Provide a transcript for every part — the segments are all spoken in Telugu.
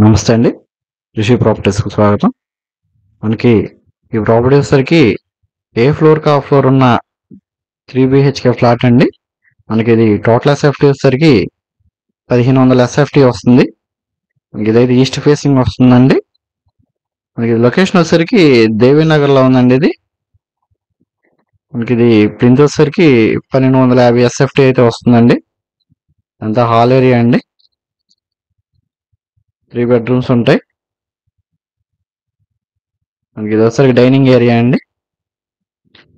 నమస్తే అండి. రిషి ప్రాపర్టీస్‌కి స్వాగతం. మనకి ఈ ప్రాపర్టీ వచ్చేసరికి ఏ ఫ్లోర్‌కి ఆ ఫ్లోర్ ఉన్న 3 బీహెచ్‌కే ఫ్లాట్ అండి. మనకి ఇది టోటల్ ఎస్ఎఫ్టీ వచ్చేసరికి 1500 ఎస్ఎఫ్టీ వస్తుంది. మనకి ఇదైతే ఈస్ట్ ఫేసింగ్ వస్తుందండి. మనకి లొకేషన్ వచ్చేసరికి దేవీనగర్‌లో ఉందండి ఇది. మనకి ఇది ప్రింట్ వచ్చేసరికి 1250 ఎస్ఎఫ్టీ అయితే వస్తుందండి. అంతా హాల్ ఏరియా అండి. 3 బెడ్రూమ్స్ ఉంటాయి. మనకి ఇది వచ్చేసరికి డైనింగ్ ఏరియా అండి.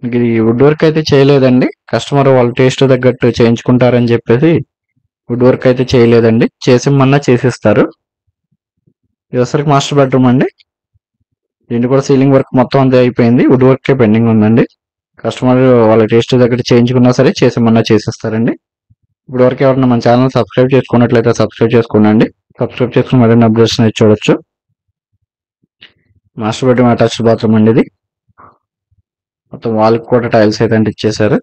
ఇది వుడ్ వర్క్ అయితే చేయలేదండి. కస్టమర్ వాళ్ళ టేస్ట్ తగ్గట్టు చేయించుకుంటారని చెప్పేసి వుడ్ వర్క్ అయితే చేయలేదండి. చేసిమ్మన్నా చేసిస్తారు. ఇది వచ్చరికి మాస్టర్ బెడ్రూమ్ అండి. దీన్ని కూడా సీలింగ్ వర్క్ మొత్తం అంతా అయిపోయింది. వుడ్ వర్కే పెండింగ్ ఉందండి. కస్టమర్ వాళ్ళ టేస్ట్ తగ్గట్టు చేయించుకున్నా సరే చేసిమ్మన్నా చేసిస్తారండి. ఇప్పుడు వరకు ఎవరైనా మన ఛానల్ సబ్స్క్రైబ్ చేసుకున్నట్లయితే సబ్స్క్రైబ్ చేసుకోండి. సబ్స్క్రైబ్ చేసుకుని మరిన్ని అప్డేట్స్ అయితే చూడొచ్చు. మాస్టర్ బెడ్రూమ్ అటాచ్డ్ బాత్రూమ్ అండి ఇది. మొత్తం వాళ్ళకి కూడా టైల్స్ అయితే ఇచ్చేసారు.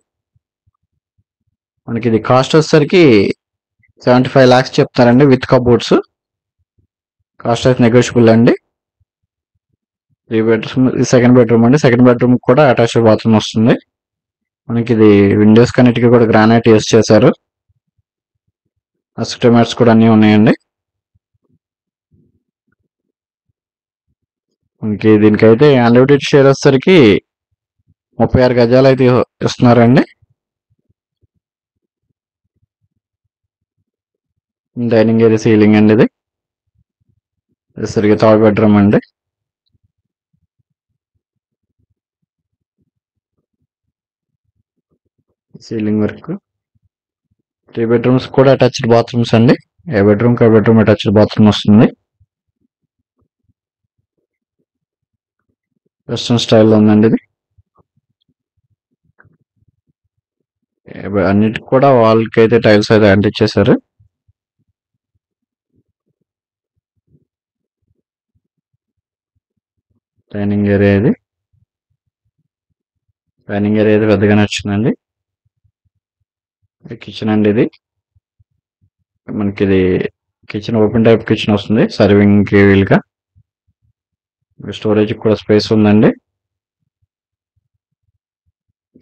మనకి ఇది కాస్ట్ వచ్చేసరికి 75 lakhs చెప్తారండి విత్ కబోర్డ్స్. కాస్ట్ అయితే నెగోషియబుల్ అండి. 3 బెడ్రూమ్ సెకండ్ బెడ్రూమ్ అండి. సెకండ్ బెడ్రూమ్ కూడా అటాచ్డ్ బాత్రూమ్ వస్తుంది. మనకి ఇది విండోస్ కన్నిటికీ కూడా గ్రానైట్ యూస్ చేశారు. అసిస్టమేట్స్ కూడా అన్నీ ఉన్నాయండి. మనకి దీనికైతే అన్లిమిటెడ్ షేర్ వచ్చేసరికి 36 గజాలు అయితే ఇస్తున్నారండి. డైనింగ్ ఏరియా సీలింగ్ అండి ఇది. సరిగ్గా థర్డ్ బెడ్రూమ్ అండి. సీలింగ్ వర్క్ 3 బెడ్రూమ్స్ కూడా అటాచ్డ్ బాత్రూమ్స్ అండి. ఏ బెడ్రూమ్ కి బెడ్రూమ్ అటాచ్డ్ బాత్రూమ్ వస్తుంది. వెస్టర్న్ స్టైల్లో ఉందండి ఇది. అన్నిటికి కూడా వాళ్ళకి అయితే టైల్స్ అయితే అంటించేశారు. డైనింగ్ ఏరియా ఇది. డైనింగ్ ఏరియా అయితే పెద్దగా నచ్చిందండి. కిచెన్ అండి ఇది. మనకి ఇది కిచెన్ ఓపెన్ టైప్ కిచెన్ వస్తుంది సర్వింగ్ కి వీలుగా. స్టోరేజ్ కూడా స్పేస్ ఉందండి.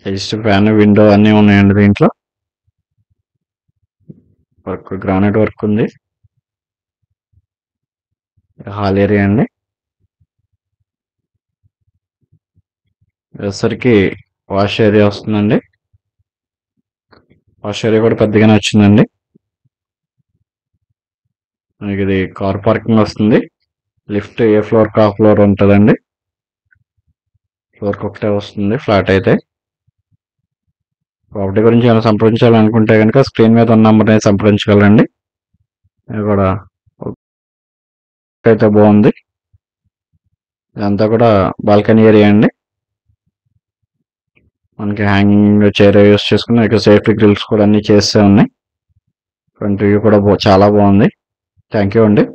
ఈస్ట్ ఫ్యాన్ విండో అన్నీ ఉన్నాయండి దీంట్లో. వర్క్ గ్రానైట్ వర్క్ ఉంది. హాల్ ఏరియా అండి. వచ్చేసరికి వాష్ ఏరియా వస్తుందండి. వాష్ ఏరియా కూడా పెద్దగానే వచ్చిందండి. మనకి ఇది కార్ పార్కింగ్ వస్తుంది. లిఫ్ట్ ఏ ఫ్లోర్ కా ఫ్లోర్ ఉంటుందండి. ఫ్లోర్కి ఒకటే వస్తుంది ఫ్లాట్ అయితే. ప్రాపర్టీ గురించి ఏమైనా సంప్రదించాలనుకుంటే కనుక స్క్రీన్ మీద ఉన్న నెంబర్ని సంప్రదించగలరండి. ఇది కూడా అయితే బాగుంది. ఇదంతా కూడా బాల్కనీ ఏరియా అండి. మనకి హ్యాంగింగ్ చైర్ యూస్ చేసుకుని ఇక్కడ సేఫ్టీ గ్రిల్స్ కూడా అన్ని చేస్తే ఉన్నాయి. ఫ్రంట్ వ్యూ కూడా చాలా బాగుంది. థ్యాంక్ యూ అండి.